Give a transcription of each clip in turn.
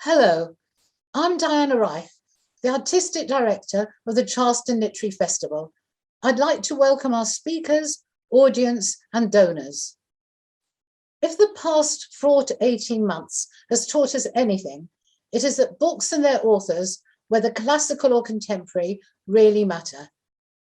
Hello, I'm Diana Reif, the Artistic Director of the Charleston Literary Festival. I'd like to welcome our speakers, audience, and donors. If the past 4 to 18 months has taught us anything, it is that books and their authors, whether classical or contemporary, really matter.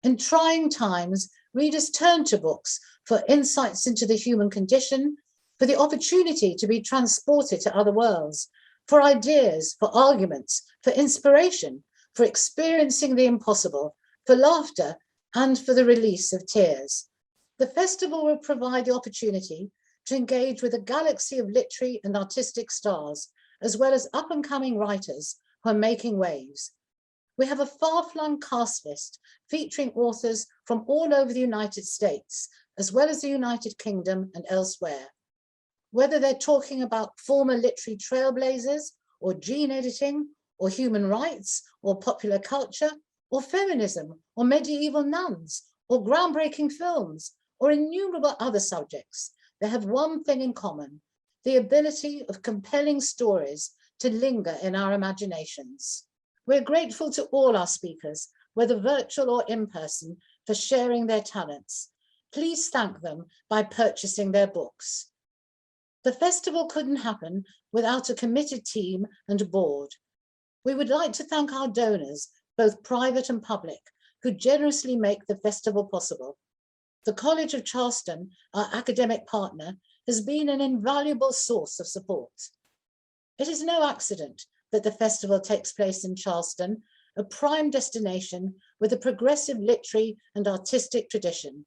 In trying times, readers turn to books for insights into the human condition, for the opportunity to be transported to other worlds, for ideas, for arguments, for inspiration, for experiencing the impossible, for laughter, and for the release of tears. The festival will provide the opportunity to engage with a galaxy of literary and artistic stars, as well as up-and-coming writers who are making waves. We have a far-flung cast list featuring authors from all over the United States, as well as the United Kingdom and elsewhere. Whether they're talking about former literary trailblazers, or gene editing, or human rights, or popular culture, or feminism, or medieval nuns, or groundbreaking films, or innumerable other subjects, they have one thing in common: the ability of compelling stories to linger in our imaginations. We're grateful to all our speakers, whether virtual or in person, for sharing their talents. Please thank them by purchasing their books. The festival couldn't happen without a committed team and board. We would like to thank our donors, both private and public, who generously make the festival possible. The College of Charleston, our academic partner, has been an invaluable source of support. It is no accident that the festival takes place in Charleston, a prime destination with a progressive literary and artistic tradition.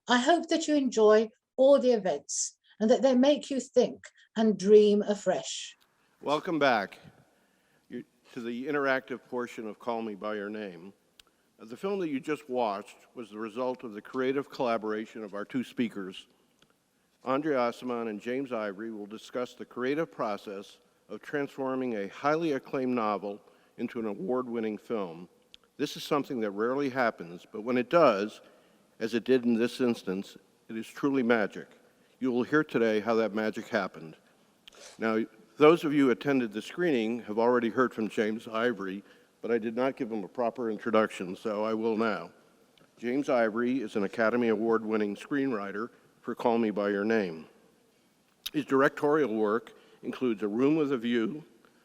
I hope that you enjoy all the events and that they make you think and dream afresh. Welcome back to the interactive portion of Call Me By Your Name. The film that you just watched was the result of the creative collaboration of our two speakers. André Aciman and James Ivory will discuss the creative process of transforming a highly acclaimed novel into an award-winning film. This is something that rarely happens, but when it does, as it did in this instance, it is truly magic. You will hear today how that magic happened. Now, those of you who attended the screening have already heard from James Ivory, but I did not give him a proper introduction, so I will now. James Ivory is an Academy Award-winning screenwriter for Call Me By Your Name. His directorial work includes A Room with a View,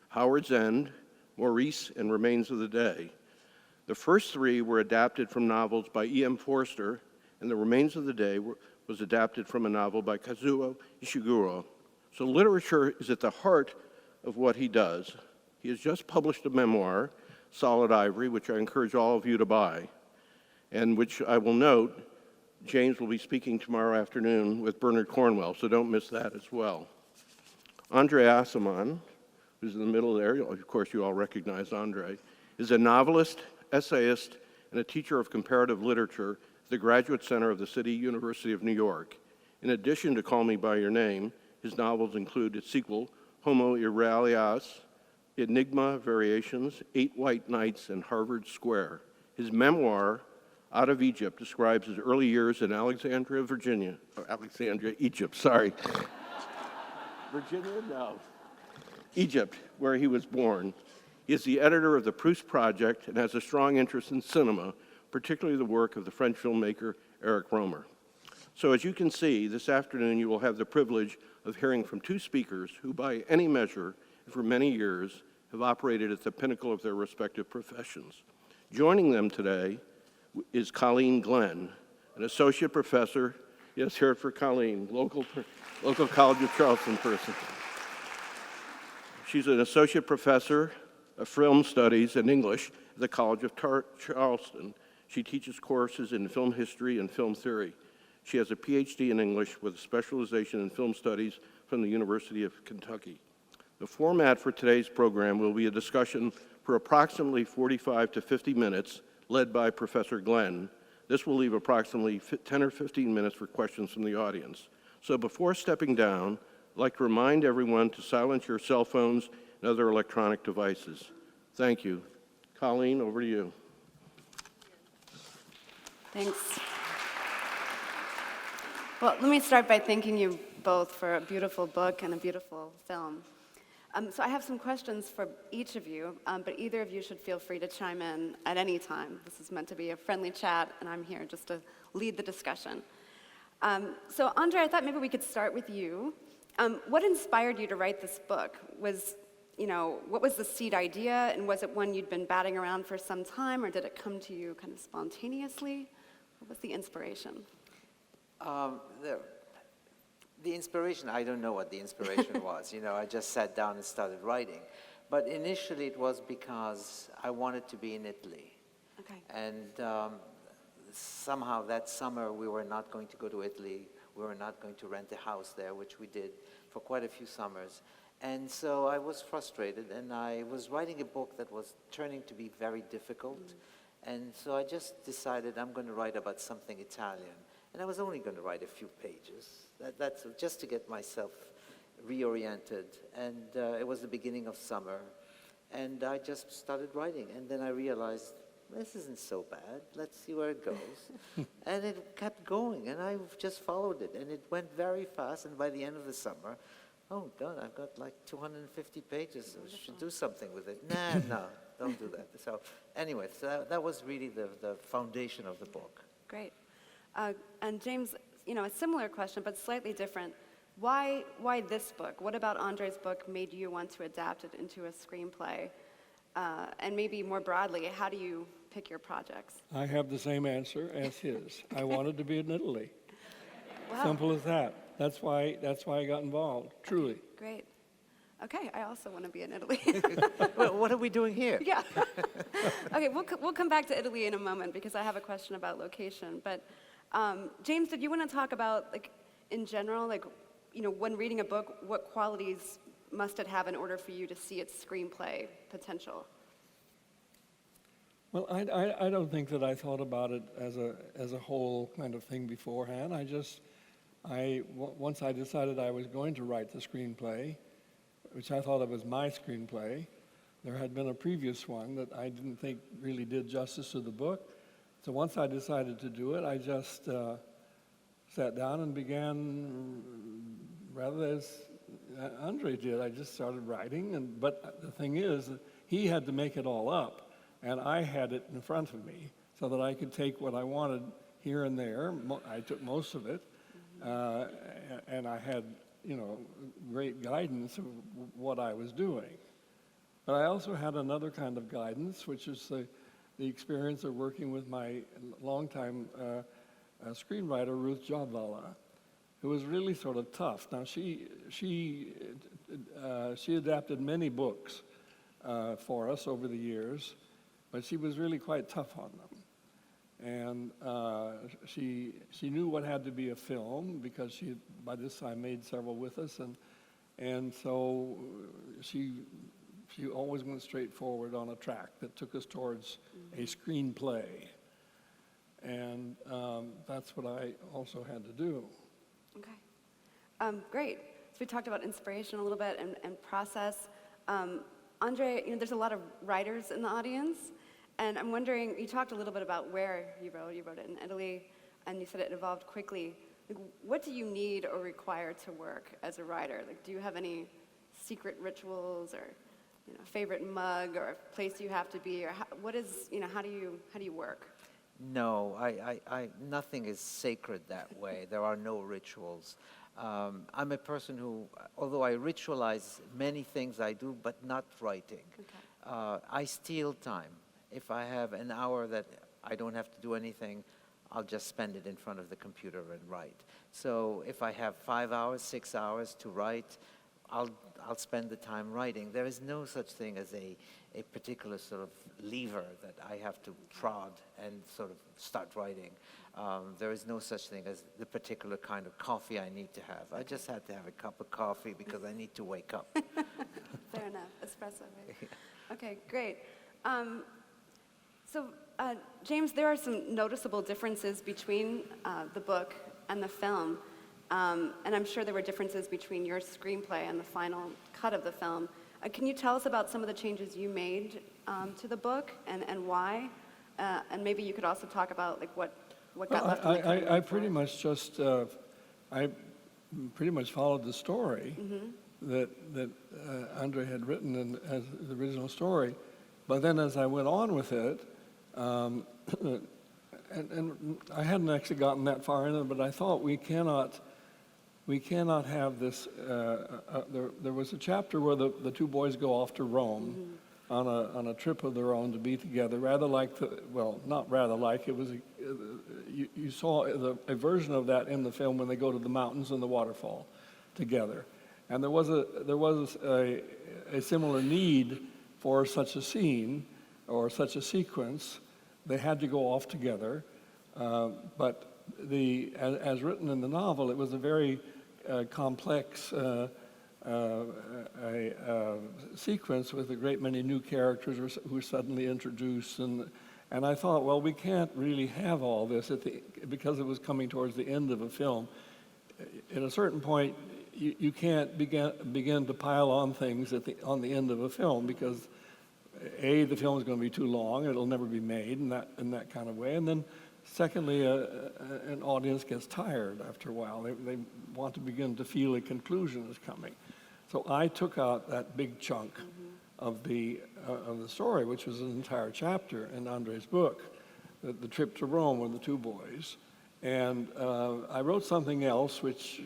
Howard's End, Maurice, and Remains of the Day. The first three were adapted from novels by E.M. Forster, and The Remains of the Day was adapted from a novel by Kazuo Ishiguro. So literature is at the heart of what he does. He has just published a memoir, Solid Ivory, which I encourage all of you to buy, and which I will note, James will be speaking tomorrow afternoon with Bernard Cornwell, so don't miss that as well. André Aciman, who's in the middle there, of course you all recognize André, is a novelist, essayist, and a teacher of comparative literature at the Graduate Center of the City University of New York. In addition to Call Me By Your Name, his novels include its sequel, Homo Iralias, Enigma Variations, 8 White Nights, and Harvard Square. His memoir, Out of Egypt, describes his early years in Alexandria, Egypt, sorry. Virginia? No. Egypt, where he was born. He is the editor of the Proust Project and has a strong interest in cinema, particularly the work of the French filmmaker Eric Rohmer. So as you can see, this afternoon you will have the privilege of hearing from two speakers who, by any measure, for many years, have operated at the pinnacle of their respective professions. Joining them today is Colleen Glenn, an associate professor, yes, hear it for Colleen, local College of Charleston person. She's an associate professor of film studies and English at the College of Charleston. She teaches courses in film history and film theory. She has a PhD in English with a specialization in film studies from the University of Kentucky. The format for today's program will be a discussion for approximately 45 to 50 minutes, led by Professor Glenn. This will leave approximately 10 or 15 minutes for questions from the audience. So before stepping down, I'd like to remind everyone to silence your cell phones and other electronic devices. Thank you. Colleen, over to you. Thanks. Well, let me start by thanking you both for a beautiful book and a beautiful film. So I have some questions for each of you, but either of you should feel free to chime in at any time. This is meant to be a friendly chat, and I'm here just to lead the discussion. So André, I thought maybe we could start with you. What inspired you to write this book? What was the seed idea, and was it one you'd been batting around for some time, or did it come to you kind of spontaneously? What was the inspiration? The inspiration, I don't know what the inspiration was. I just sat down and started writing. But initially it was because I wanted to be in Italy. Okay. And somehow that summer we were not going to go to Italy. We were not going to rent a house there, which we did for quite a few summers. And so I was frustrated, and I was writing a book that was turning to be very difficult. And so I just decided I'm going to write about something Italian. And I was only going to write a few pages. That's just to get myself reoriented. And it was the beginning of summer. And I just started writing. And then I realized, this isn't so bad. Let's see where it goes. And it kept going. And I just followed it. And it went very fast. And by the end of the summer, oh, God, I've got like 250 pages. I should do something with it. No, don't do that. So anyway, so that was really the foundation of the book. Great. And James, a similar question, but slightly different. Why this book? What about André's book made you want to adapt it into a screenplay? And maybe more broadly, how do you pick your projects? I have the same answer as his. I wanted to be in Italy. Wow. Simple as that. That's why I got involved, truly. Great. Okay, I also want to be in Italy. Well, what are we doing here? Yeah. Okay, we'll come back to Italy in a moment because I have a question about location. But James, did you want to talk about, in general, when reading a book, what qualities must it have in order for you to see its screenplay potential? Well, I don't think that I thought about it as a whole kind of thing beforehand. Once I decided I was going to write the screenplay, which I thought of as my screenplay, there had been a previous one that I didn't think really did justice to the book. So once I decided to do it, I just sat down and began, rather as André did, I just started writing. But the thing is, he had to make it all up, and I had it in front of me so that I could take what I wanted here and there. I took most of it, and I had, great guidance of what I was doing. But I also had another kind of guidance, which is the experience of working with my longtime screenwriter, Ruth Jodvala, who was really sort of tough. Now, she adapted many books for us over the years, but she was really quite tough on them. And she knew what had to be a film because she had, by this time, made several with us, and so she always went straight forward on a track that took us towards a screenplay, and that's what I also had to do. Okay, great. So we talked about inspiration a little bit and process. André, there's a lot of writers in the audience. And I'm wondering, you talked a little bit about where you wrote it in Italy, and you said it evolved quickly. What do you need or require to work as a writer? Do you have any secret rituals or favorite mug or a place you have to be, or how do you work? No, nothing is sacred that way. There are no rituals. I'm a person who, although I ritualize many things I do, but not writing. Okay. I steal time. If I have an hour that I don't have to do anything, I'll just spend it in front of the computer and write. So if I have 5 hours, 6 hours to write, I'll spend the time writing. There is no such thing as a particular sort of lever that I have to prod and sort of start writing. There is no such thing as the particular kind of coffee I need to have. I just had to have a cup of coffee because I need to wake up. Fair enough, espresso, right? Okay, great. So, James, there are some noticeable differences between the book and the film, and I'm sure there were differences between your screenplay and the final cut of the film. Can you tell us about some of the changes you made to the book and why? And maybe you could also talk about what got left on the cutting I room pretty floor. much just I pretty much followed the story, that André had written as the original story. But then as I went on with it, and I hadn't actually gotten that far in it, but I thought we cannot have this. There was a chapter where the two boys go off to Rome on a trip of their own to be together, rather like not rather like, it was you saw a version of that in the film when they go to the mountains and the waterfall together, and there was a similar need for such a scene or such a sequence. They had to go off together, but as written in the novel, it was a very complex sequence with a great many new characters who were suddenly introduced, and I thought, well, we can't really have all this because it was coming towards the end of a film. At a certain point, you can't begin to pile on things on the end of a film, because the film is going to be too long; it'll never be made in that kind of way, and then. Secondly, an audience gets tired after a while. They want to begin to feel a conclusion is coming. So I took out that big chunk of the story, which was an entire chapter in André's book, the trip to Rome with the two boys. And I wrote something else which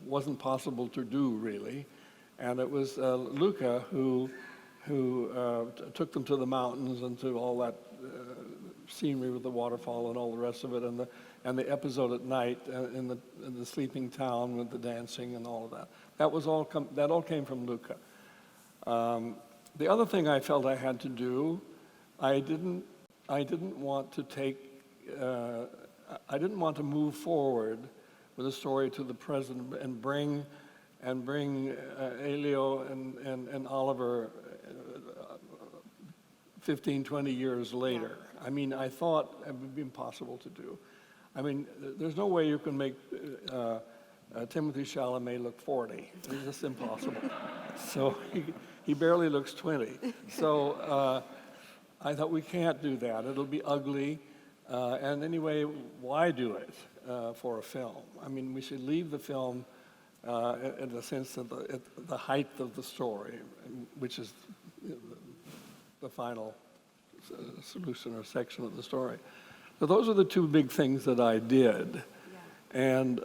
wasn't possible to do, really. And it was Luca who took them to the mountains and to all that scenery with the waterfall and all the rest of it, and the episode at night in the sleeping town with the dancing and all of that. That all came from Luca. The other thing I felt I had to do, I didn't want to move forward with the story to the present and bring Elio and Oliver 15, 20 years later. I mean, I thought it would be impossible to do. I mean, there's no way you can make Timothée Chalamet look 40. It's just impossible. So he barely looks 20. So I thought, we can't do that. It'll be ugly. And anyway, why do it for a film? I mean, we should leave the film in the sense of the height of the story, which is the final solution or section of the story. So those are the two big things that I did. Yeah. And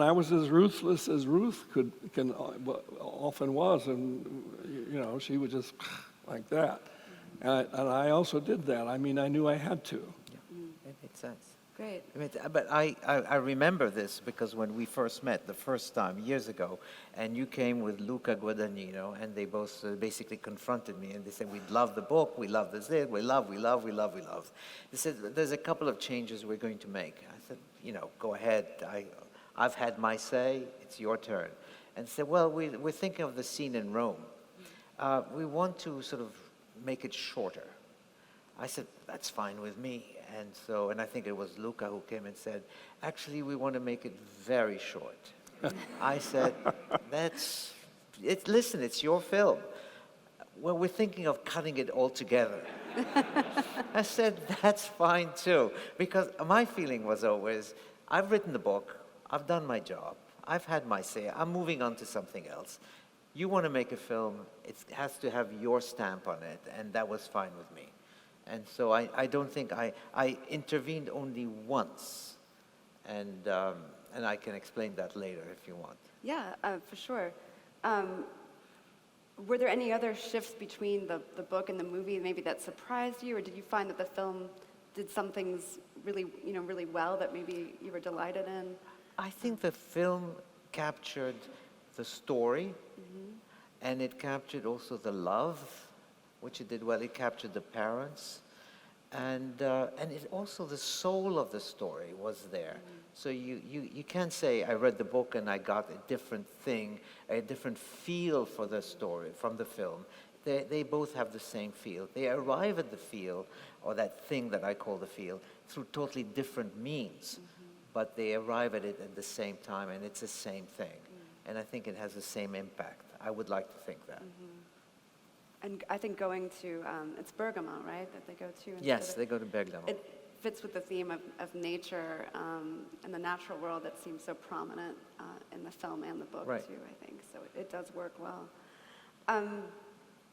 I was as ruthless as Ruth often was, and she would just like that. And I also did that. I mean, I knew I had to. Yeah, it makes sense. Great. But I remember this because when we first met the first time, years ago, and you came with Luca Guadagnino, and they both basically confronted me, and they said, we love the book, we love this, we love. They said, there's a couple of changes we're going to make. I said, go ahead. I've had my say, it's your turn. And said, well, we're thinking of the scene in Rome. We want to sort of make it shorter. I said, that's fine with me. And I think it was Luca who came and said, actually, we want to make it very short. I said, listen, it's your film. Well, we're thinking of cutting it all together. I said, that's fine too. Because my feeling was always, I've written the book, I've done my job, I've had my say, I'm moving on to something else. You want to make a film, it has to have your stamp on it, and that was fine with me. And so I don't think I intervened only once, and I can explain that later if you want. Yeah, for sure. Were there any other shifts between the book and the movie maybe that surprised you, or did you find that the film did some things really, really well that maybe you were delighted in? I think the film captured the story, and it captured also the love, which it did well. It captured the parents, and it also the soul of the story was there. So you can't say I read the book and I got a different thing, a different feel for the story from the film. They both have the same feel. They arrive at the feel, or that thing that I call the feel, through totally different means, but they arrive at it at the same time, and it's the same thing. And I think it has the same impact. I would like to think that. And I think going to, it's Bergamo, right, that they go to? Yes, they go to Bergamo. fits with the theme of nature and the natural world that seems so prominent in the film and the book Right. too, I think. So it does work well.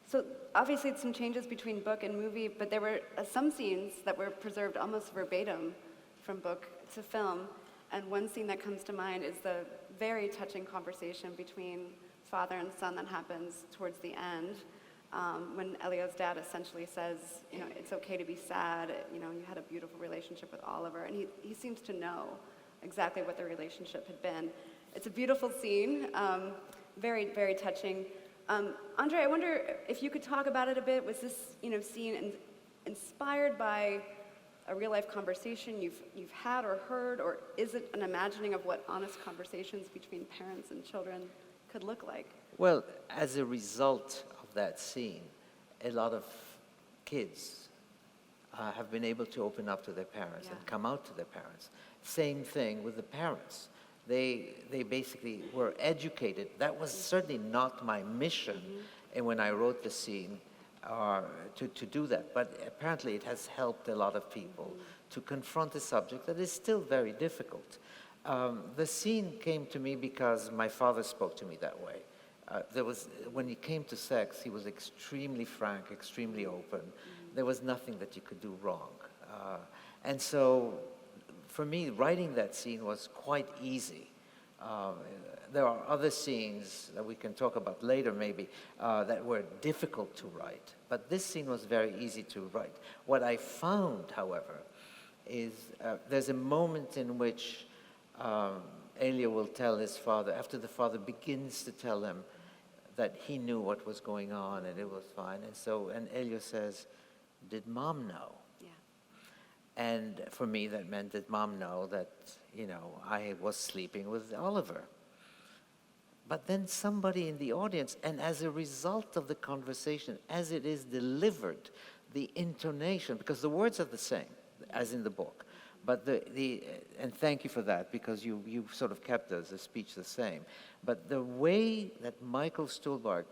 So obviously it's some changes between book and movie, but there were some scenes that were preserved almost verbatim from book to film. And one scene that comes to mind is the very touching conversation between father and son that happens towards the end, when Elio's dad essentially says, you know, it's okay to be sad, you know, you had a beautiful relationship with Oliver, and he seems to know exactly what their relationship had been. It's a beautiful scene, very, very touching. Andre, I wonder if you could talk about it a bit. Was this, you know, scene inspired by a real-life conversation you've had or heard, or is it an imagining of what honest conversations between parents and children could look like? Well, as a result of that scene, a lot of kids have been able to open up to their parents and come out to their parents. Same thing with the parents. They basically were educated. That was certainly not my mission and when I wrote the scene to do that. But apparently it has helped a lot of people to confront a subject that is still very difficult. The scene came to me because my father spoke to me that way. When it came to sex, he was extremely frank, extremely open. There was nothing that you could do wrong. And so for me, writing that scene was quite easy. There are other scenes that we can talk about later maybe that were difficult to write, but this scene was very easy to write. What I found, however, is there's a moment in which Elio will tell his father, after the father begins to tell him that he knew what was going on and it was fine, and Elio says, "Did Mom know?" And for me, that meant that Mom know that, you know, I was sleeping with Oliver. But then somebody in the audience, and as a result of the conversation, as it is delivered, the intonation, because the words are the same as in the book, but and thank you for that, because you sort of kept the speech the same. But the way that Michael Stuhlbarg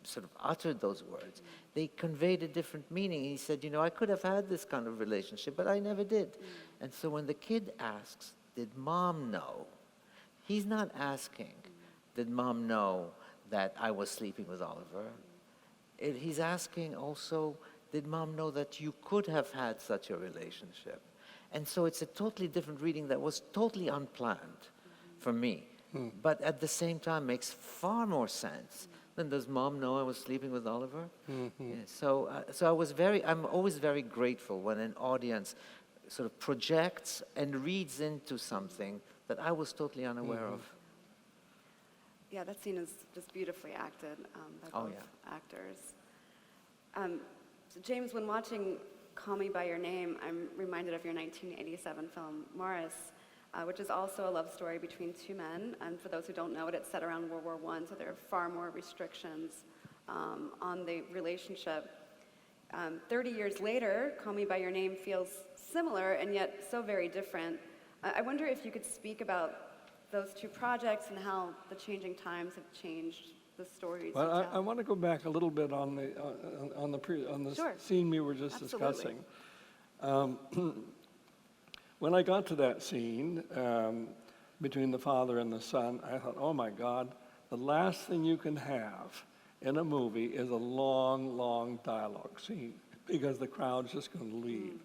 sort of uttered those words, they conveyed a different meaning. He said, you know, I could have had this kind of relationship, but I never did. And so when the kid asks, did Mom know? He's not asking, did Mom know that I was sleeping with Oliver? He's asking also, did Mom know that you could have had such a relationship? And so it's a totally different reading that was totally unplanned for me, but at the same time makes far more sense. Then does Mom know I was sleeping with Oliver? Yeah, so I'm always very grateful when an audience sort of projects and reads into something that I was totally unaware of. Yeah, that scene is just beautifully acted by both actors. So James, when watching Call Me By Your Name, I'm reminded of your 1987 film, Morris, which is also a love story between two men. And for those who don't know it, it's set around World War I, so there are far more restrictions on the relationship. 30 years later, Call Me By Your Name feels similar and yet so very different. I wonder if you could speak about those two projects and how the changing times have changed the stories. Well, I want to go back a little bit on the Sure. scene we were just Absolutely. discussing. When I got to that scene between the father and the son, I thought, oh my God, the last thing you can have in a movie is a long, long dialogue scene because the crowd's just going to leave.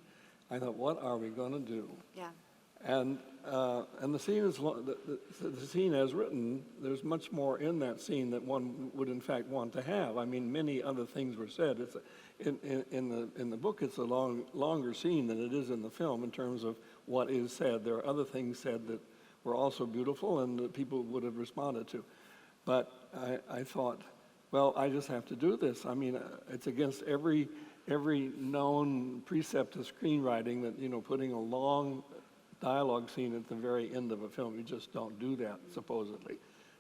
I thought, what are we going to do? Yeah. And the scene is the scene as written. There's much more in that scene that one would in fact want to have. I mean, many other things were said. It's in the book. It's a longer scene than it is in the film in terms of what is said. There are other things said that were also beautiful and that people would have responded to. But I thought, well, I just have to do this. I mean, it's against every known precept of screenwriting that, you know, putting a long dialogue scene at the very end of a film, you just don't do that, supposedly.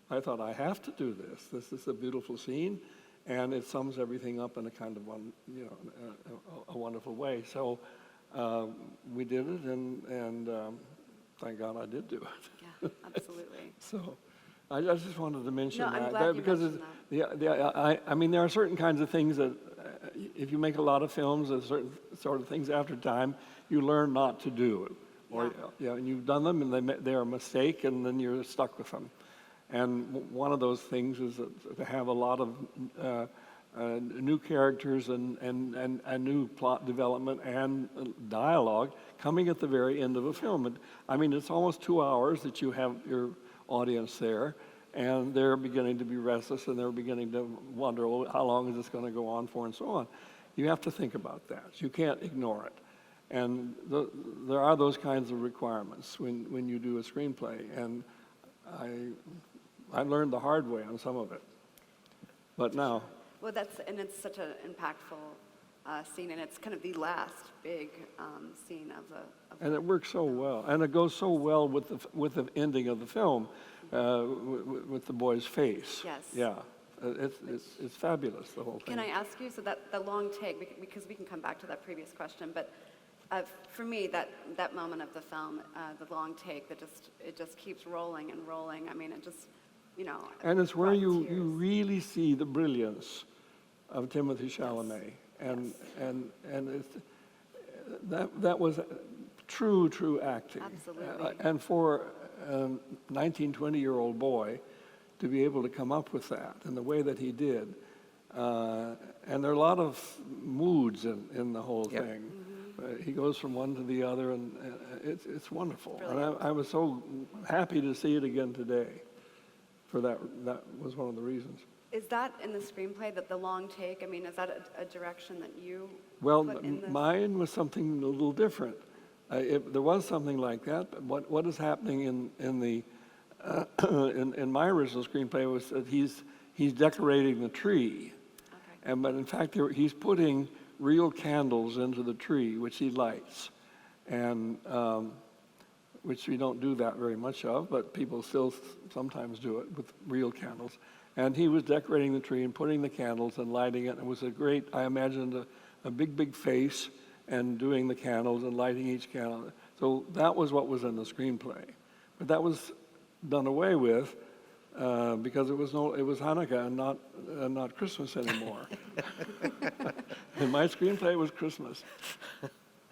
I thought, I have to do this. This is a beautiful scene, and it sums everything up in a kind of a wonderful way. So we did it, and thank God I did do it. Yeah, absolutely. So I just wanted to mention No, I'm that glad you because mentioned that. I mean, there are certain kinds of things that if you make a lot of films and certain sort of things after time, you learn not to do. Or, and you've done them and they're a mistake and then you're stuck with them. And one of those things is to have a lot of new characters and new plot development and dialogue coming at the very end of a film. And, I mean, it's almost 2 hours that you have your audience there, and they're beginning to be restless and they're beginning to wonder, well, how long is this going to go on for, and so on. You have to think about that. You can't ignore it. And there are those kinds of requirements when you do a screenplay, and I learned the hard way on some of it. But now. Well, it's such an impactful scene, and it's kind of the last big scene of the. And it works so well, and it goes so well with the ending of the film, with the boy's face. Yes. Yeah, it's fabulous, the whole thing. Can I ask you, so that the long take, because we can come back to that previous question, but for me, that moment of the film, the long take, it just keeps rolling and rolling. I mean, it just, And it's where you really see the brilliance of Timothy Chalamet, and it's, that was true acting. Absolutely. And for a 19, 20-year-old boy to be able to come up with that in the way that he did, and there are a lot of moods in the whole thing. He goes from one to the other, and it's wonderful. Brilliant. And I was so happy to see it again today. For that was one of the reasons. Is that in the screenplay, that the long take? I mean, is that a direction that you Well, put in this? mine was something a little different. There was something like that, but what is happening in the in my original screenplay was that he's decorating the tree, but in fact he's putting real candles into the tree, which he lights, and which we don't do that very much of, but people still sometimes do it with real candles. And he was decorating the tree and putting the candles and lighting it. It was a great, I imagined a big face and doing the candles and lighting each candle. So that was what was in the screenplay. But that was done away with because it was Hanukkah and not Christmas anymore. In my screenplay, it was Christmas.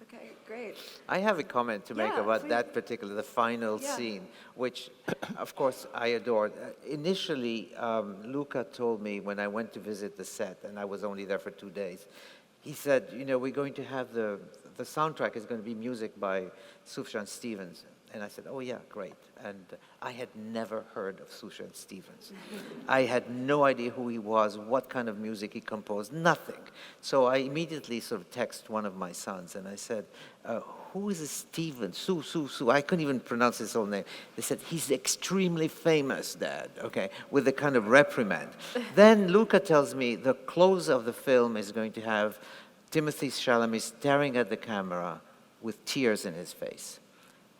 Okay, great. I have a comment to make about please. that particular, the final scene, which, of course, I adored. Initially, Luca told me when I went to visit the set, and I was only there for 2 days, he said, we're going to have the soundtrack is going to be music by Sufjan Stevens. And I said, oh yeah, great. And I had never heard of Sufjan Stevens. I had no idea who he was, what kind of music he composed, nothing. So I immediately sort of texted one of my sons and I said, who is this Stevens? Su. I couldn't even pronounce his whole name. They said, he's extremely famous, Dad, okay, with a kind of reprimand. Then Luca tells me the close of the film is going to have Timothy Chalamet staring at the camera with tears in his face.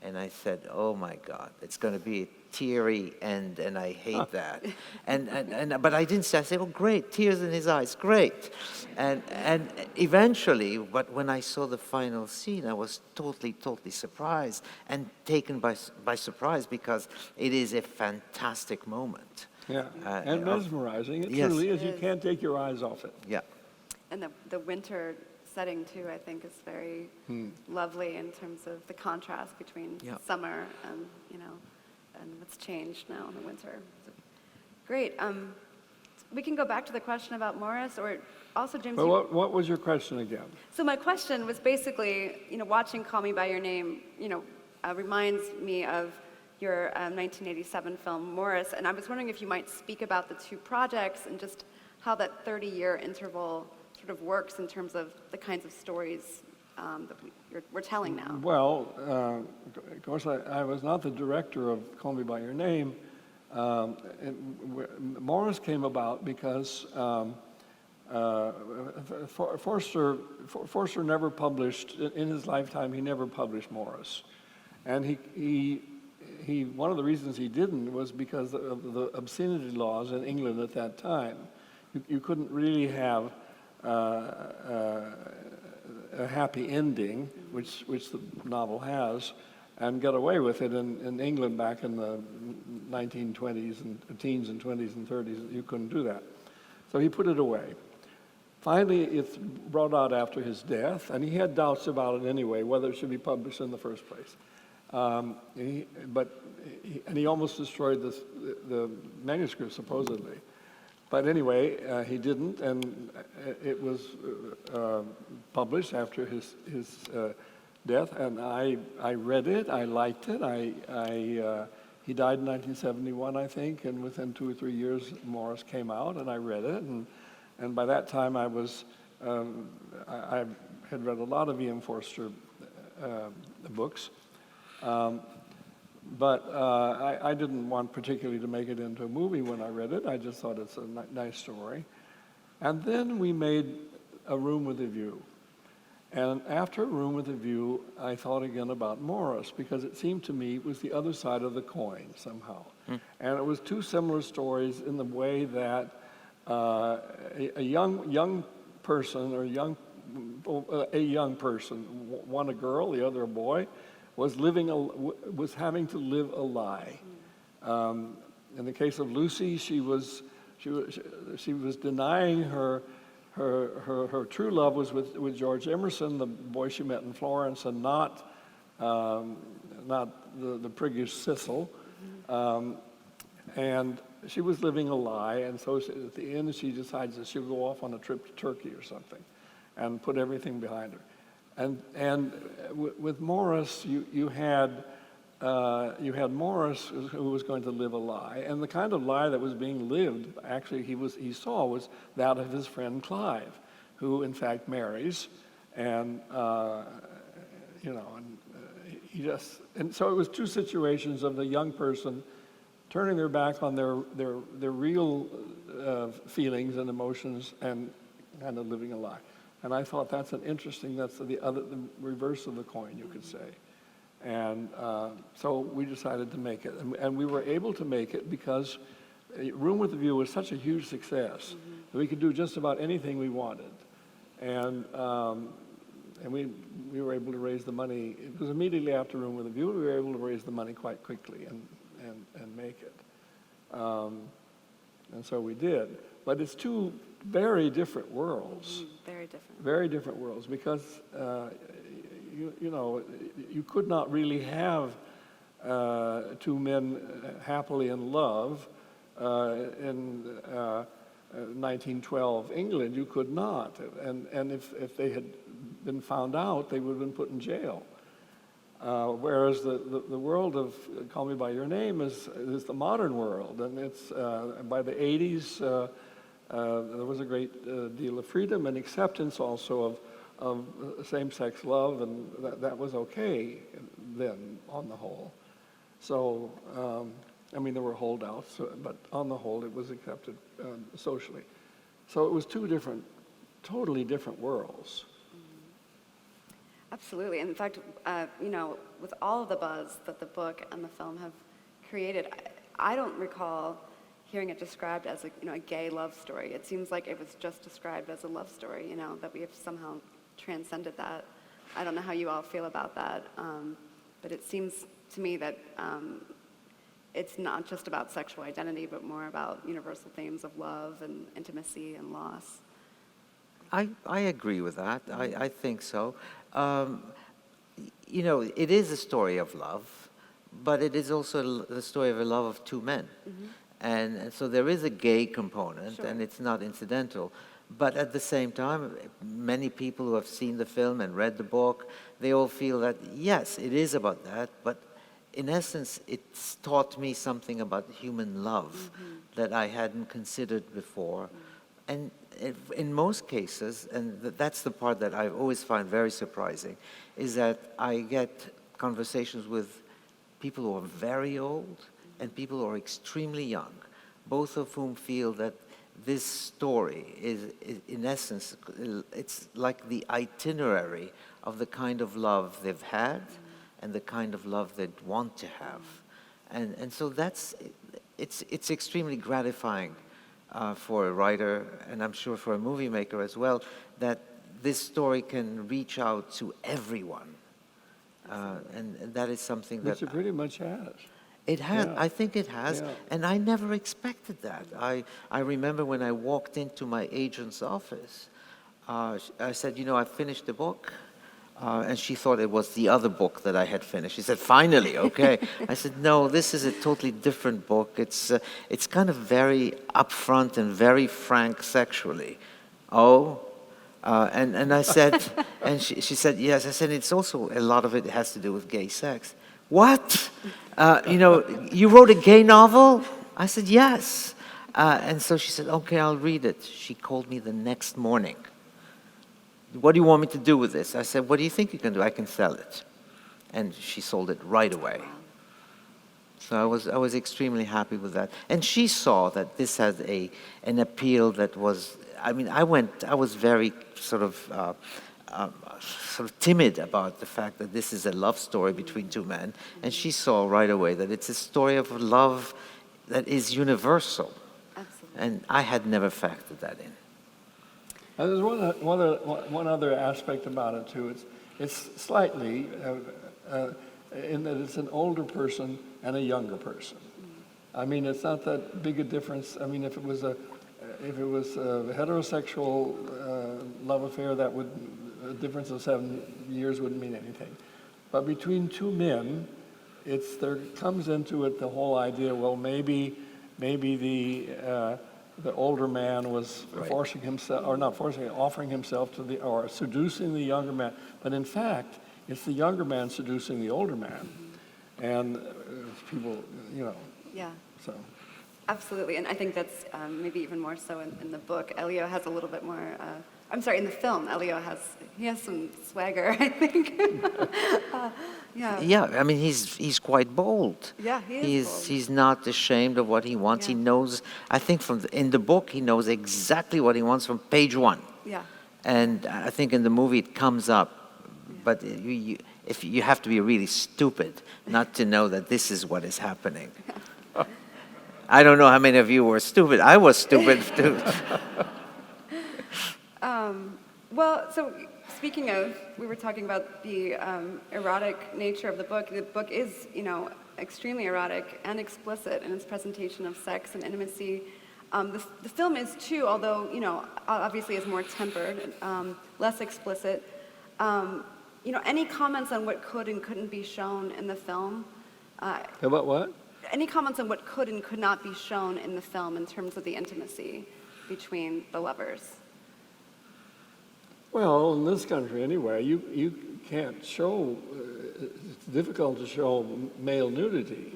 And I said, oh my God, it's going to be a teary end, and I hate that. But I didn't say, I said, oh great, tears in his eyes, great. And eventually, but when I saw the final scene, I was totally surprised and taken by surprise because it is a fantastic moment. Yeah, and mesmerizing. It truly is. You can't take your eyes off it. Yeah. And the winter setting too, I think, is very lovely in terms of the contrast between summer and and what's changed now in the winter. So, great. We can go back to the question about Morris, or also James. But what was your question again? So my question was basically, watching Call Me by Your Name, reminds me of your 1987 film Morris, and I was wondering if you might speak about the two projects and just how that 30-year interval sort of works in terms of the kinds of stories that we're telling now. Well, of course, I was not the director of Call Me by Your Name. Morris came about because Forster never published, in his lifetime, he never published Morris. And he one of the reasons he didn't was because of the obscenity laws in England at that time. You couldn't really have a happy ending, which the novel has, and get away with it in England back in the 1920s and teens and 20s and 30s. You couldn't do that. So he put it away. Finally, it's brought out after his death, and he had doubts about it anyway, whether it should be published in the first place. He almost destroyed the manuscript, supposedly. But anyway, he didn't, and it was published after his death, and I read it, I liked it. He died in 1971, I think, and within 2 or 3 years, Morris came out, and I read it, and by that time I had read a lot of E.M. Forster books, but I didn't want particularly to make it into a movie when I read it. I just thought it's a nice story. And then we made A Room with a View. And after A Room with a View, I thought again about Morris, because it seemed to me it was the other side of the coin somehow. And it was two similar stories in the way that a young person, one a girl, the other a boy, was having to live a lie. In the case of Lucy, she was denying her true love was with George Emerson, the boy she met in Florence, and not the priggish Cecil. And she was living a lie, and so at the end she decides that she'll go off on a trip to Turkey or something, and put everything behind her. And with Morris, you had Morris who was going to live a lie, and the kind of lie that was being lived, actually he saw was that of his friend Clive, who in fact marries, and and so it was two situations of the young person turning their back on their real feelings and emotions and kind of living a lie. And I thought that's the reverse of the coin, you could say. And so we decided to make it. And we were able to make it because Room with a View was such a huge success that we could do just about anything we wanted. And we were able to raise the money. It was immediately after Room with a View, we were able to raise the money quite quickly and make it. And so we did. But it's two very different worlds. Very different. Very different worlds, because you could not really have two men happily in love in 1912 England. You could not, and if they had been found out, they would have been put in jail. Whereas the world of Call Me by Your Name is the modern world, and it's by the 80s. There was a great deal of freedom and acceptance also of same-sex love, and that was okay then on the whole. So, there were holdouts, but on the whole it was accepted socially. So it was two totally different worlds. Absolutely. In fact, with all of the buzz that the book and the film have created, I don't recall hearing it described as a gay love story. It seems like it was just described as a love story, that we have somehow transcended that. I don't know how you all feel about that, but it seems to me that it's not just about sexual identity, but more about universal themes of love and intimacy and loss. I agree with that. I think so. It is a story of love, but it is also the story of a love of two men. And so there is a gay component, Sure. and it's not incidental. But at the same time, many people who have seen the film and read the book, they all feel that, yes, it is about that, but in essence, it's taught me something about human love that I hadn't considered before. And in most cases, and that's the part that I always find very surprising, is that I get conversations with people who are very old and people who are extremely young, both of whom feel that this story is in essence, it's like the itinerary of the kind of love they've had and the kind of love they'd want to have. And so it's extremely gratifying for a writer, and I'm sure for a movie maker as well, that this story can reach out to everyone. And that is something that... Which it pretty much has. It has. Yeah. I think it has. Yeah. And I never expected that. I remember when I walked into my agent's office, I said, I finished the book. And she thought it was the other book that I had finished. She said, finally, okay. I said, no, this is a totally different book. It's kind of very upfront and very frank sexually. Oh? And I said, and she said, yes. I said, it's also, a lot of it has to do with gay sex. What? You wrote a gay novel? I said, yes. And so she said, okay, I'll read it. She called me the next morning. What do you want me to do with this? I said, what do you think you can do? I can sell it. And she sold it right away. So I was extremely happy with that. And she saw that this had an appeal that was, I was very sort of timid about the fact that this is a love story between two men. And she saw right away that it's a story of love that is universal. Absolutely. And I had never factored that in. There's one other aspect about it too. It's slightly in that it's an older person and a younger person. I mean, it's not that big a difference. I mean, if it was a heterosexual love affair, that would a difference of 7 years wouldn't mean anything. But between two men, there comes into it the whole idea. Well, maybe the older man was forcing himself, or not forcing, offering himself or seducing the younger man. But in fact, it's the younger man seducing the older man. And people, Yeah. so. Absolutely, and I think that's maybe even more so in the book. Elio has a little bit more, in the film, Elio has some swagger, I think. Yeah. Yeah, I mean, he's quite bold. Yeah, he is bold. He's not ashamed of what he wants. Yeah. He knows, I think in the book, he knows exactly what he wants from page 1. Yeah. And I think in the movie it comes up. Yeah. But if you have to be really stupid not to know that this is what is happening. I don't know how many of you were stupid. I was stupid too. Well, so speaking of, we were talking about the erotic nature of the book. The book is, extremely erotic and explicit in its presentation of sex and intimacy. The film is too, although, obviously is more tempered, less explicit. Any comments on what could and couldn't be shown in the film? About what? Any comments on what could and could not be shown in the film in terms of the intimacy between the lovers? Well, in this country anyway, you can't show, it's difficult to show male nudity,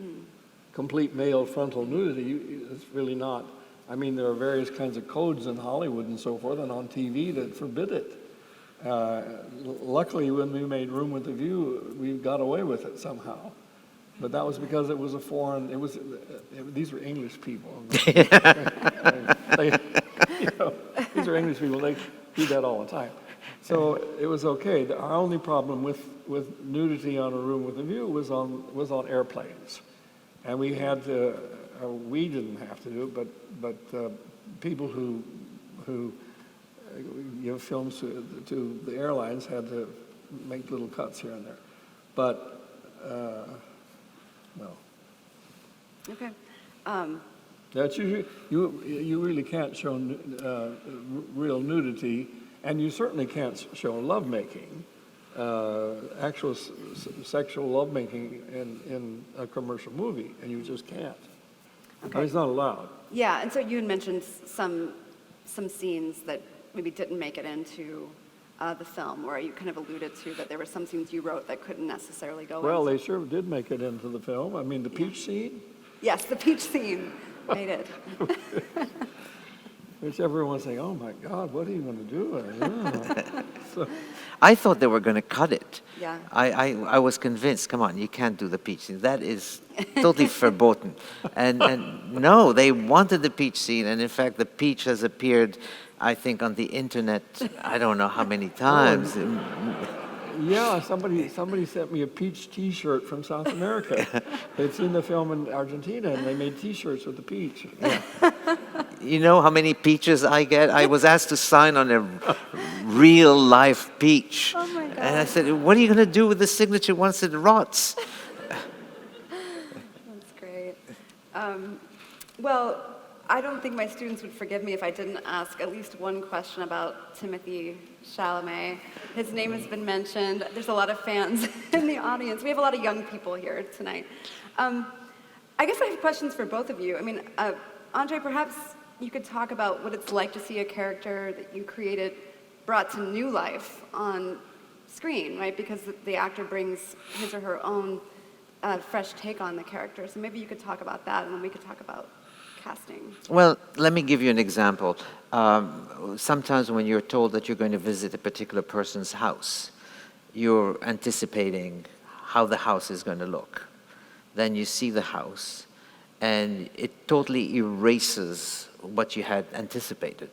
complete male frontal nudity. It's really not. I mean, there are various kinds of codes in Hollywood and so forth and on TV that forbid it. Luckily, when we made Room with a View, we got away with it somehow. But that was because it was a foreign, these were English people. These are English people, they do that all the time. So it was okay. Our only problem with nudity on A Room with a View was on airplanes. And we had to, we didn't have to do it, but people who give films to the airlines had to make little cuts here and there. But, no. Okay. That's usually, you really can't show real nudity, and you certainly can't show lovemaking, actual sexual lovemaking in a commercial movie, and you just can't. Okay. It's not allowed. Yeah, and so you had mentioned some scenes that maybe didn't make it into the film, or you kind of alluded to that there were some scenes you wrote that couldn't necessarily go Well, into. they sure did make it into the film. I mean, the peach scene, Yes, the peach scene made it. which everyone's saying, oh my God, what are you going to do? So, I thought they were going to cut it. Yeah. I was convinced, come on, you can't do the peach scene. That is totally verboten. And no, they wanted the peach scene, and in fact, the peach has appeared, I think, on the internet, I don't know how many times. yeah, somebody sent me a peach T-shirt from South America. They'd seen the film in Argentina, and they made T-shirts with the peach. Yeah. You know how many peaches I get? I was asked to sign on a real life peach. Oh my God. And I said, what are you going to do with the signature once it rots? That's great. Well, I don't think my students would forgive me if I didn't ask at least one question about Timothy Chalamet. His name has been mentioned. There's a lot of fans in the audience. We have a lot of young people here tonight. I guess I have questions for both of you. I mean, André, perhaps you could talk about what it's like to see a character that you created brought to new life on screen, right? Because the actor brings his or her own fresh take on the character. So maybe you could talk about that, and then we could talk about casting. Well, let me give you an example. Sometimes when you're told that you're going to visit a particular person's house, you're anticipating how the house is going to look. Then you see the house, and it totally erases what you had anticipated.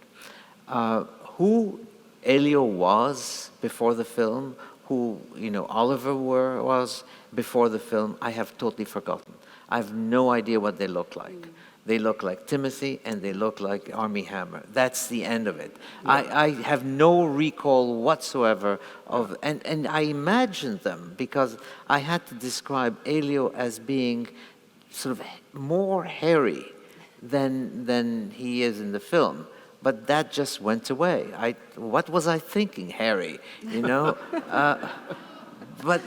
Who Elio was before the film, who Oliver was before the film, I have totally forgotten. I have no idea what they look like. They look like Timothy and they look like Armie Hammer. That's the end of it. Yeah. I have no recall whatsoever of, and I imagined them because I had to describe Elio as being sort of more hairy than he is in the film. But that just went away. What was I thinking, Harry? But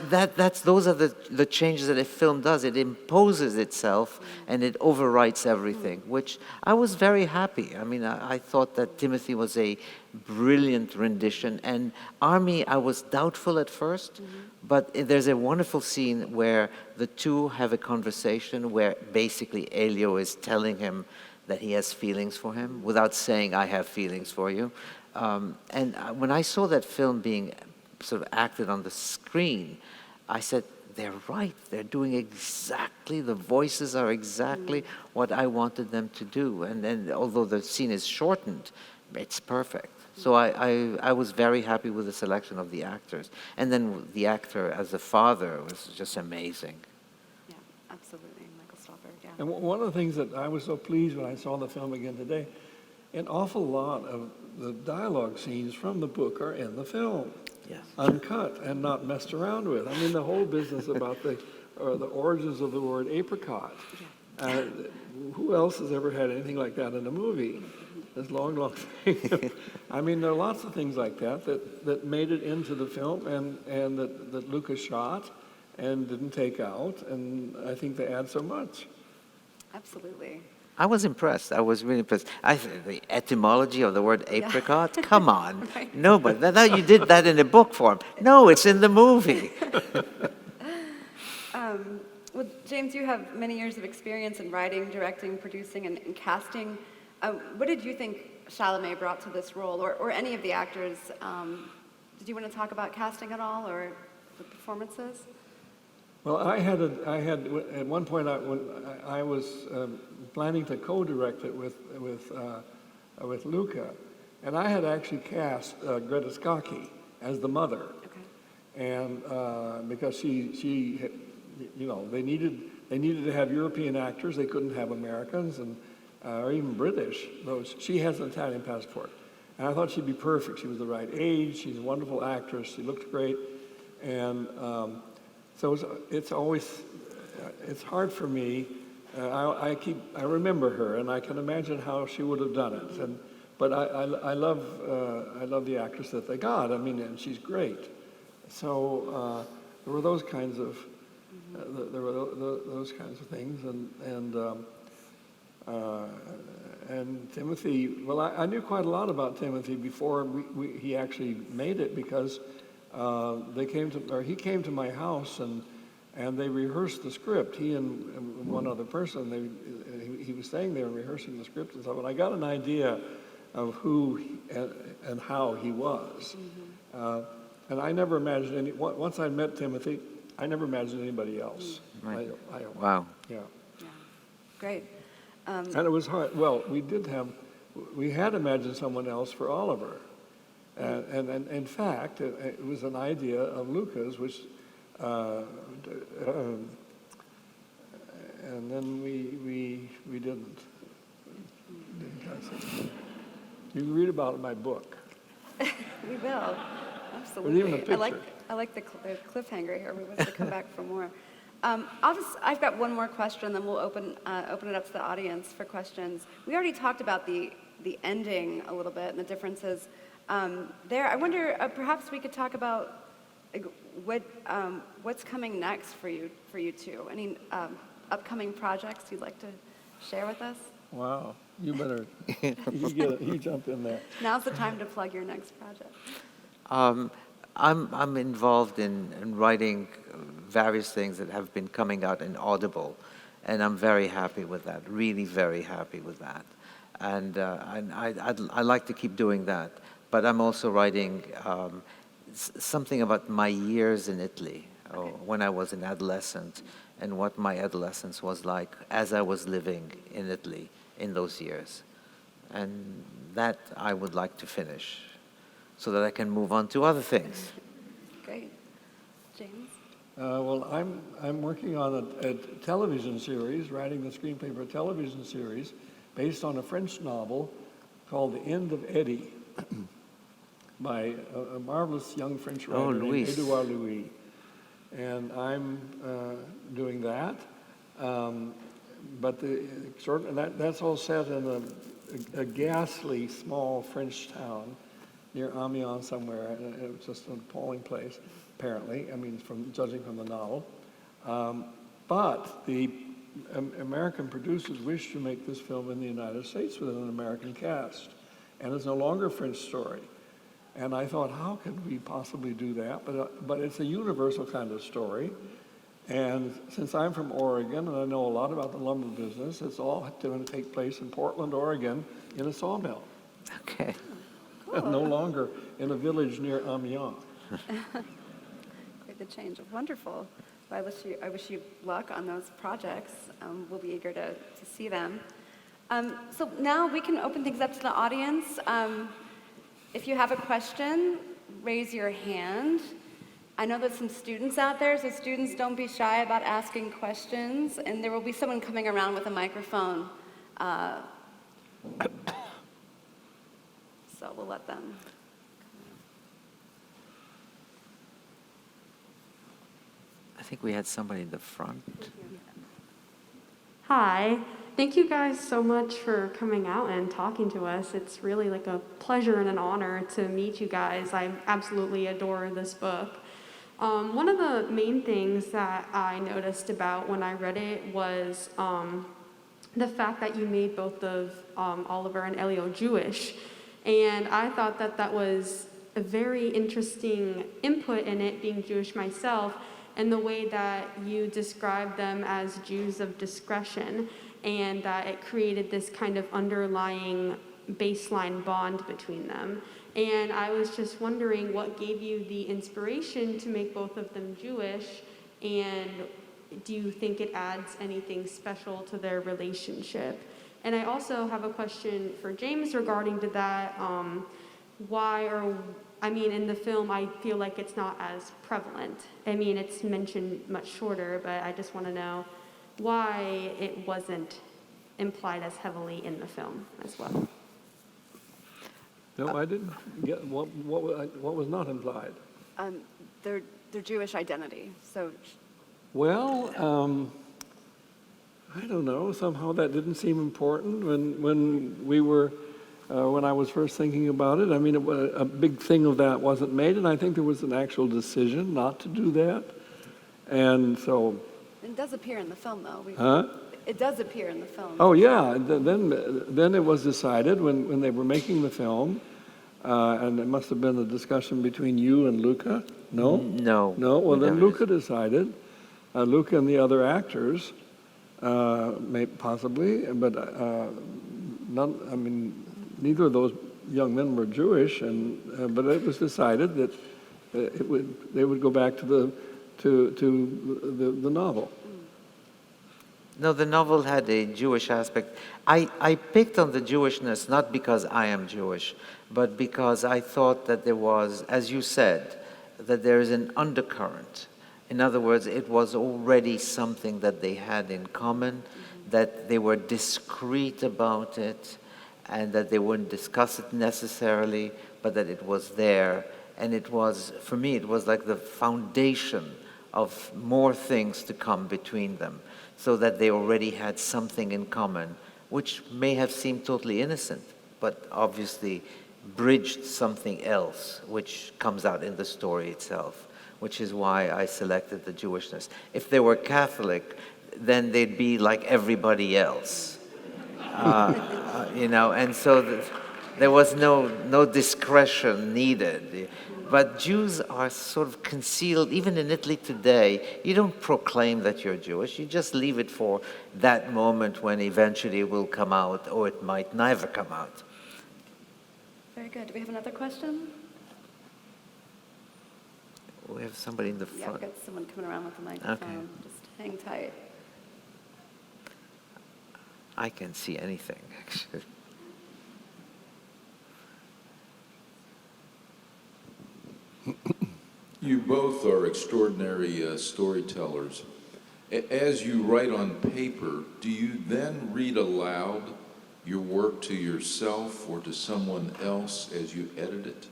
those are the changes that a film does. It imposes itself and it overwrites everything, which I was very happy. I mean, I thought that Timothy was a brilliant rendition, and Armie, I was doubtful at first, but there's a wonderful scene where the two have a conversation where basically Elio is telling him that he has feelings for him without saying, I have feelings for you. And when I saw that film being sort of acted on the screen, I said, they're right. They're doing exactly, the voices are exactly what I wanted them to do. And then, although the scene is shortened, it's perfect. So I was very happy with the selection of the actors. And then the actor as the father was just amazing. Yeah, absolutely. Michael Stolberg, yeah. And one of the things that I was so pleased when I saw the film again today, an awful lot of the dialogue scenes from the book are in the film. Yes. Uncut and not messed around with. I mean, the whole business about the origins of the word apricot. Who else has ever had anything like that in a movie? This long thing. I mean, there are lots of things like that made it into the film and that Lucas shot and didn't take out, and I think they add so much. Absolutely. I was impressed. I was really impressed. The etymology of the word apricot? Yeah. Come on. Right. No, but you did that in a book form. No, it's in the movie. Well, James, you have many years of experience in writing, directing, producing, and casting. What did you think Chalamet brought to this role, or any of the actors? Did you want to talk about casting at all, or the performances? Well, I had at one point when I was planning to co-direct it with Luca, and I had actually cast Greta Scacchi as the mother, and because she they needed to have European actors, they couldn't have Americans and or even British. She has an Italian passport, and I thought she'd be perfect. She was the right age. She's a wonderful actress. She looked great, and. So it's hard for me. I remember her, and I can imagine how she would have done it. But I love the actress that they got. I mean, and she's great. So there were those kinds of things, and Timothy. Well, I knew quite a lot about Timothy before he actually made it, because. He came to my house and they rehearsed the script. He and one other person. He was staying there and rehearsing the script and stuff. And I got an idea of who and how he was. And I never imagined once I met Timothy, I never imagined anybody else. Right. Wow. Yeah. Great. And it was hard. Well, we had imagined someone else for Oliver. And in fact, it was an idea of Luca's, which, and then we didn't. You can read about it in my book. We will, absolutely. Or even a picture. I like the cliffhanger here. We want to come back for more. I've got one more question, then we'll open it up to the audience for questions. We already talked about the ending a little bit and the differences there. I wonder, perhaps we could talk about like, what's coming next for you two. Any upcoming projects you'd like to share with us? Wow, you better, you jump in there. Now's the time to plug your next project. I'm involved in writing various things that have been coming out in Audible, and I'm very happy with that, really very happy with that. And I'd like to keep doing that. But I'm also writing something about my years in Italy, when I was an adolescent, and what my adolescence was like as I was living in Italy in those years. And that I would like to finish, so that I can move on to other things. Great. James? Well, I'm working on a television series, writing the screenplay for a television series based on a French novel called The End of Eddie by a marvelous young French writer named Edouard Louis. And I'm doing that. But that's all set in a ghastly small French town near Amiens somewhere. It was just an appalling place, apparently. I mean, judging from the novel. But the American producers wished to make this film in the United States with an American cast. And it's no longer a French story. And I thought, how could we possibly do that? But it's a universal kind of story. And since I'm from Oregon and I know a lot about the lumber business, it's all going to take place in Portland, Oregon, in a sawmill. Okay. Cool. No longer in a village near Amiens. Quite the change. Wonderful. Well, I wish you luck on those projects. We'll be eager to see them. So now we can open things up to the audience. If you have a question, raise your hand. I know there's some students out there, so students, don't be shy about asking questions. And there will be someone coming around with a microphone. So we'll let them. I think we had somebody in the front. Hi. Thank you guys so much for coming out and talking to us. It's really like a pleasure and an honor to meet you guys. I absolutely adore this book. One of the main things that I noticed about when I read it was the fact that you made both of Oliver and Elio Jewish. And I thought that was a very interesting input in it, being Jewish myself, and the way that you described them as Jews of discretion, and that it created this kind of underlying baseline bond between them. And I was just wondering what gave you the inspiration to make both of them Jewish, and do you think it adds anything special to their relationship? And I also have a question for James regarding to that. In the film, I feel like it's not as prevalent. I mean, it's mentioned much shorter, but I just want to know why it wasn't implied as heavily in the film as well. No, I didn't get what was not implied. Their Jewish identity. So. Well, I don't know. Somehow that didn't seem important when I was first thinking about it. I mean, a big thing of that wasn't made, and I think there was an actual decision not to do that. And so. It does appear in the film, though. It does appear in the film. Oh yeah. Then it was decided when they were making the film, and it must have been a discussion between you and Luca. No. No. No. Well, then Luca decided. Luca and the other actors, possibly, but neither of those young men were Jewish, but it was decided that they would go back to the novel. No, the novel had a Jewish aspect. I picked on the Jewishness not because I am Jewish, but because I thought that there was, as you said, that there is an undercurrent. In other words, it was already something that they had in common, that they were discreet about it, and that they wouldn't discuss it necessarily, but that it was there. And it was, for me, it was like the foundation of more things to come between them, so that they already had something in common, which may have seemed totally innocent, but obviously bridged something else, which comes out in the story itself, which is why I selected the Jewishness. If they were Catholic, then they'd be like everybody else, you know, and so there was no discretion needed. But Jews are sort of concealed, even in Italy today. You don't proclaim that you're Jewish, you just leave it for that moment when eventually it will come out, or it might never come out. Very good. Do we have another question? We have somebody in the Yeah, front. we've got someone coming around with the microphone. Okay. Just hang tight. I can't see anything, actually. You both are extraordinary storytellers. As you write on paper, do you then read aloud your work to yourself or to someone else as you edit it?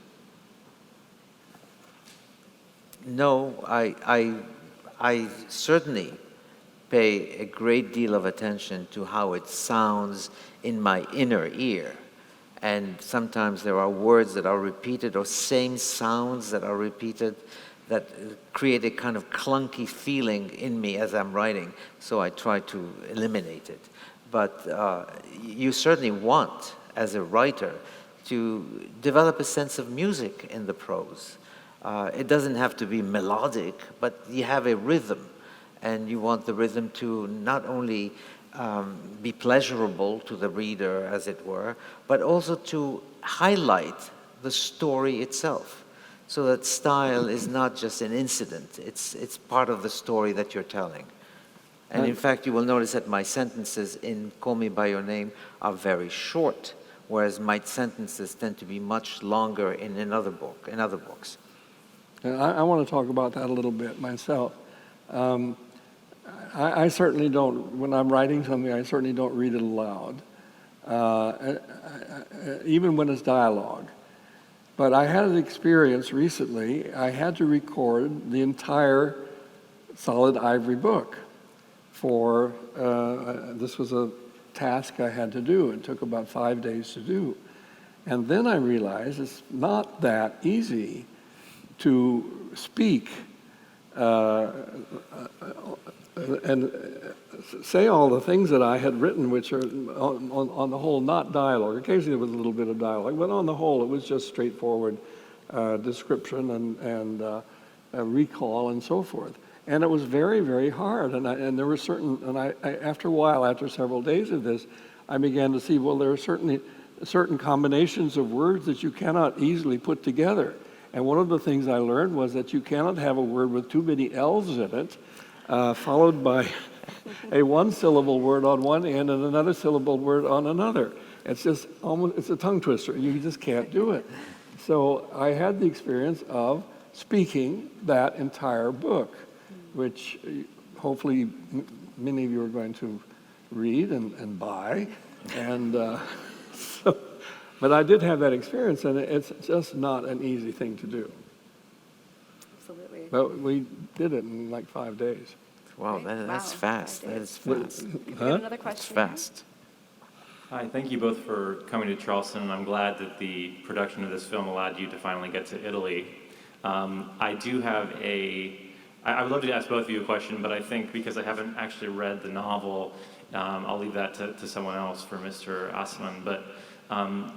No, I certainly pay a great deal of attention to how it sounds in my inner ear. And sometimes there are words that are repeated, or same sounds that are repeated, that create a kind of clunky feeling in me as I'm writing, so I try to eliminate it. But you certainly want, as a writer, to develop a sense of music in the prose. It doesn't have to be melodic, but you have a rhythm, and you want the rhythm to not only be pleasurable to the reader, as it were, but also to highlight the story itself, so that style is not just an incident, it's part of the story that you're telling. And in fact, you will notice that my sentences in Call Me By Your Name are very short, whereas my sentences tend to be much longer in other books. And I want to talk about that a little bit myself. I certainly don't, when I'm writing something, I certainly don't read it aloud, even when it's dialogue. But I had an experience recently. I had to record the entire Solid Ivory book for, this was a task I had to do. It took about 5 days to do. And then I realized it's not that easy to speak and say all the things that I had written, which are on the whole not dialogue. Occasionally there was a little bit of dialogue, but on the whole it was just straightforward description and recall and so forth. And it was very, very hard. And there were after a while, after several days of this, I began to see, well, there are certain combinations of words that you cannot easily put together. And one of the things I learned was that you cannot have a word with too many L's in it, followed by a one-syllable word on one end and another syllable word on another. It's just it's a tongue twister. You just can't do it. So I had the experience of speaking that entire book, which hopefully many of you are going to read and buy. And but I did have that experience, and it's just not an easy thing to do. Absolutely. But we did it in like 5 days. Wow, Great. that's Wow, fast. 5 That days. is fast. Could we get another That's question? fast. Hi, thank you both for coming to Charleston, and I'm glad that the production of this film allowed you to finally get to Italy. I do have I would love to ask both of you a question, but I think because I haven't actually read the novel, I'll leave that to someone else, for Mr. Aciman. But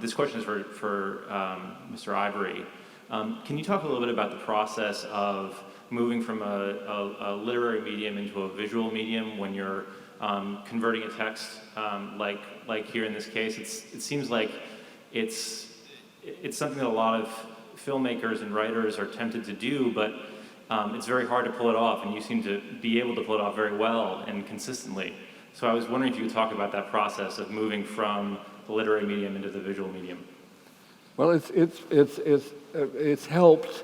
this question is for Mr. Ivory. Can you talk a little bit about the process of moving from a literary medium into a visual medium when you're converting a text, like here in this case? It seems like it's something that a lot of filmmakers and writers are tempted to do, but it's very hard to pull it off, and you seem to be able to pull it off very well and consistently. So I was wondering if you could talk about that process of moving from the literary medium into the visual medium. Well, it's helped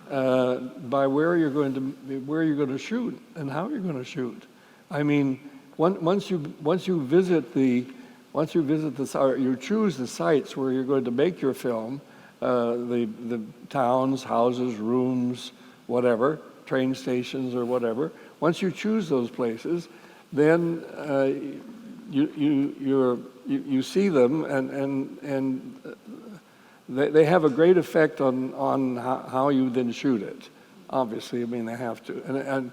by where you're going to shoot and how you're going to shoot. I mean, once you visit you choose the sites where you're going to make your film, the towns, houses, rooms, whatever, train stations or whatever. Once you choose those places, then you see them, and they have a great effect on how you then shoot it. Obviously, I mean, they have to. And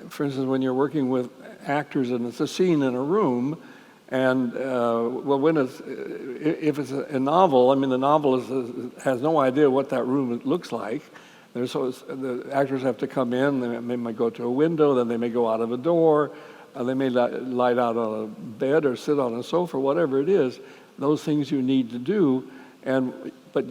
for instance, when you're working with actors and it's a scene in a room, and well, if it's a novel, I mean, the novelist has no idea what that room looks like. So the actors have to come in, they may go to a window, then they may go out of a door, they may lie out on a bed or sit on a sofa, whatever it is. Those things you need to do, but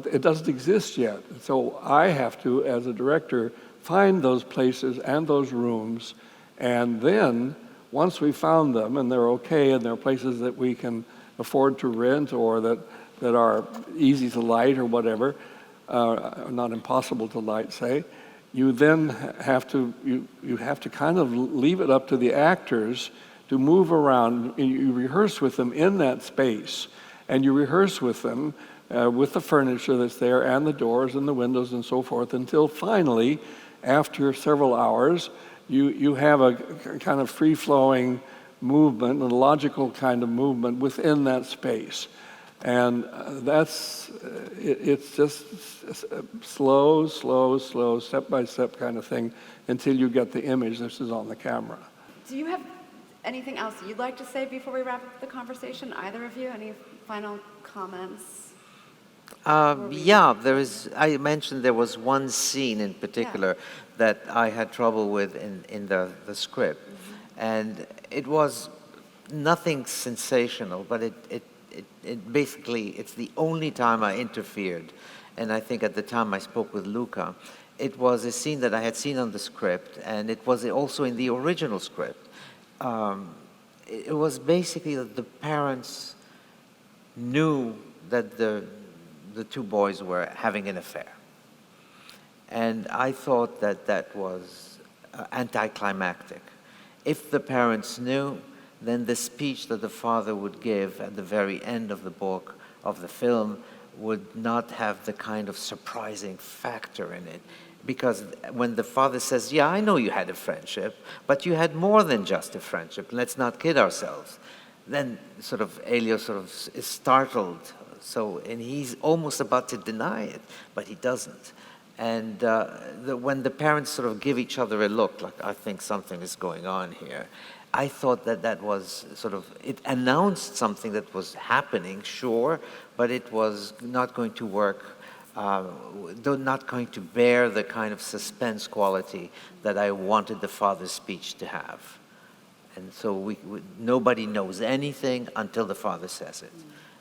it doesn't exist yet. So I have to, as a director, find those places and those rooms, and then once we found them and they're okay and they're places that we can afford to rent or that are easy to light or whatever, not impossible to light, say, you then have to kind of leave it up to the actors to move around. You rehearse with them in that space, and you rehearse with them with the furniture that's there and the doors and the windows and so forth, until finally, after several hours, you have a kind of free-flowing movement, a logical kind of movement within that space. And it's just slow, step-by-step kind of thing until you get the image this is on the camera. Do you have anything else you'd like to say before we wrap up the conversation, either of you? Any final comments? Yeah, I mentioned there was one scene in particular that I had trouble with in the script. Mm-hmm. And it was nothing sensational, but it basically, it's the only time I interfered. And I think at the time I spoke with Luca. It was a scene that I had seen on the script, and it was also in the original script. It was basically that the parents knew that the two boys were having an affair. And I thought that was anticlimactic. If the parents knew, then the speech that the father would give at the very end of the book, of the film, would not have the kind of surprising factor in it. Because when the father says, yeah, I know you had a friendship, but you had more than just a friendship, let's not kid ourselves, then sort of Elio sort of is startled. And he's almost about to deny it, but he doesn't. And when the parents sort of give each other a look, like, I think something is going on here, I thought that was sort of, it announced something that was happening, sure, but it was not going to work, not going to bear the kind of suspense quality that I wanted the father's speech to have. And so nobody knows anything until the father says it.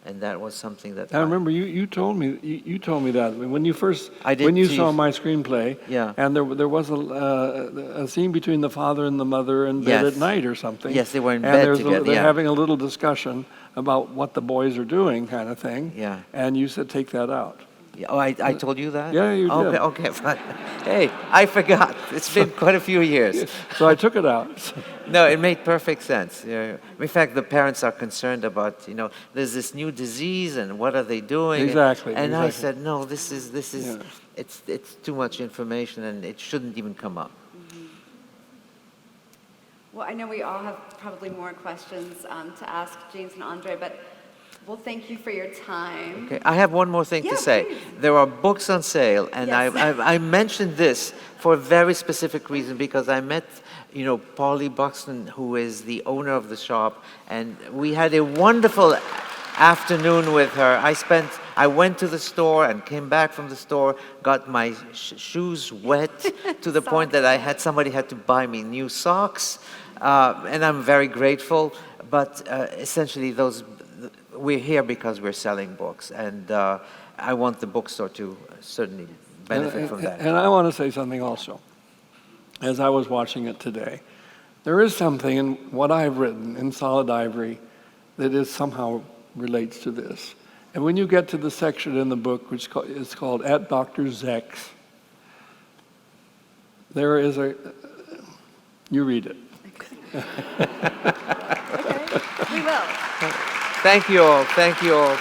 And that was something that I remember you told me that when you first saw my screenplay. Yeah. And there was a scene between the father and the mother in bed at night or something. Yes, they were in bed together. They're having a little discussion about what the boys are doing, kind of thing. Yeah. And you said take that out. Yeah. Oh, I told you that? Yeah, you did. Okay, fine. Hey, I forgot. It's been quite a few years. So I took it out. No, it made perfect sense. In fact, the parents are concerned about, there's this new disease and what are they doing? Exactly. And exactly. I said, no, this is it's too much information and it shouldn't even come up. Mm-hmm. Well, I know we all have probably more questions to ask James and Andre, but well, thank you for your time. Okay, I have one more thing to say. Please. There are books on sale, and Yes. I mentioned this for a very specific reason, because I met, Paulie Buxton, who is the owner of the shop, and we had a wonderful afternoon with her. I went to the store and came back from the store, got my shoes wet to the point that somebody had to buy me new socks, and I'm very grateful. But essentially, we're here because we're selling books, and I want the bookstore to certainly benefit from that. And I want to say something also. As I was watching it today, there is something in what I've written in Solid Ivory that somehow relates to this. And when you get to the section in the book which is called At Dr. Zek's, there is you read it. Okay, we will. Thank you all. Thank you all.